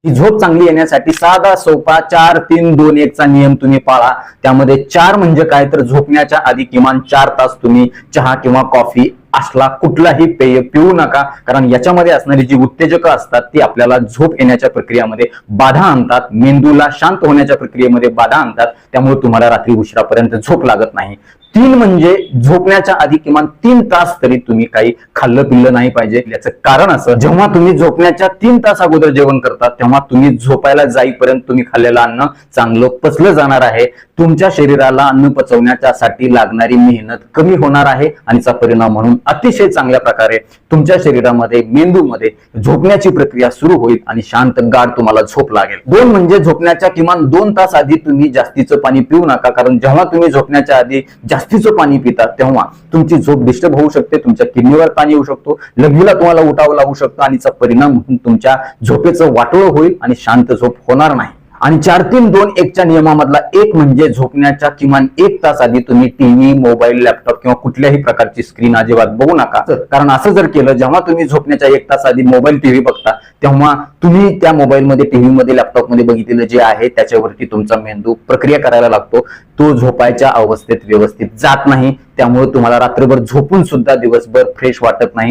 ही झोप चांगली येण्यासाठी साधा सोपा 4-3-2-1 चा नियम तुम्ही पाळा। त्यामध्ये 4 म्हणजे काय तर झोपण्याच्या आधी किमान 4 तास तुम्ही चहा किंवा कॉफी असला कुठलाही पेय पिऊ नका, कारण याच्यामध्ये असणारी जी उत्तेजक असतात ती आपल्याला झोप येण्याच्या प्रक्रियेमध्ये बाधा आणतात, मेंदूला शांत होण्याच्या प्रक्रियेमध्ये बाधा आणतात, त्यामुळे तुम्हाला रात्री उशिरापर्यंत झोप लागत नाही। 3 म्हणजे झोपण्याच्या आधी किमान 3 तास तरी तुम्ही काही खाल्लं पिल्लं नाही पाहिजे। याचं कारण असं, जेव्हा तुम्ही झोपण्याच्या 3 तास अगोदर जेवण करता तेव्हा तुम्ही झोपायला जाईपर्यंत तुम्ही खाल्लेलं अन्न चांगलं पचलं जाणार आहे, तुमच्या शरीराला अन्न पचवण्यासाठी लागणारी मेहनत कमी होणार आहे आणि याचा परिणाम म्हणून अतिशय चांगल्या प्रकारे तुमच्या शरीरामध्ये मेंदूमध्ये झोपण्याची प्रक्रिया सुरू होईल आणि शांत गाढ तुम्हाला झोप लागेल। 2 म्हणजे झोपण्याच्या किमान 2 तास आधी तुम्ही जास्तीचं पाणी पिऊ नका, कारण जेव्हा तुम्ही झोपण्याच्या आधी जास्तीचं पाणी पिता तेव्हा तुमची झोप डिस्टर्ब होऊ शकते, तुमच्या किडनीवर ताण येऊ शकतो, लगेला तुम्हाला उठावं लागू शकतं आणि याचा परिणाम म्हणून तुमच्या झोपेचं वाटोळं होईल आणि शांत झोप होणार नाही। आणि 4-3-2-1 च्या नियमामधला 1 म्हणजे झोपण्याच्या किमान 1 तास आधी तुम्ही टीव्ही, मोबाईल, लॅपटॉप किंवा कुठल्याही प्रकारची स्क्रीन अजिबात बघू नका, कारण असं जर केलं, जेव्हा तुम्ही झोपण्याच्या 1 तास आधी मोबाईल टीव्ही बघता तेव्हा तुम्ही त्या मोबाईलमध्ये, टीव्ही मध्ये, लॅपटॉपमध्ये बघितलेलं जे आहे त्याच्यावरती तुमचा मेंदू प्रक्रिया करायला लागतो, तो झोपायच्या अवस्थेत व्यवस्थित जात नाही, त्यामुळे तुम्हाला रात्रभर झोपून सुद्धा दिवसभर फ्रेश वाटत नाही,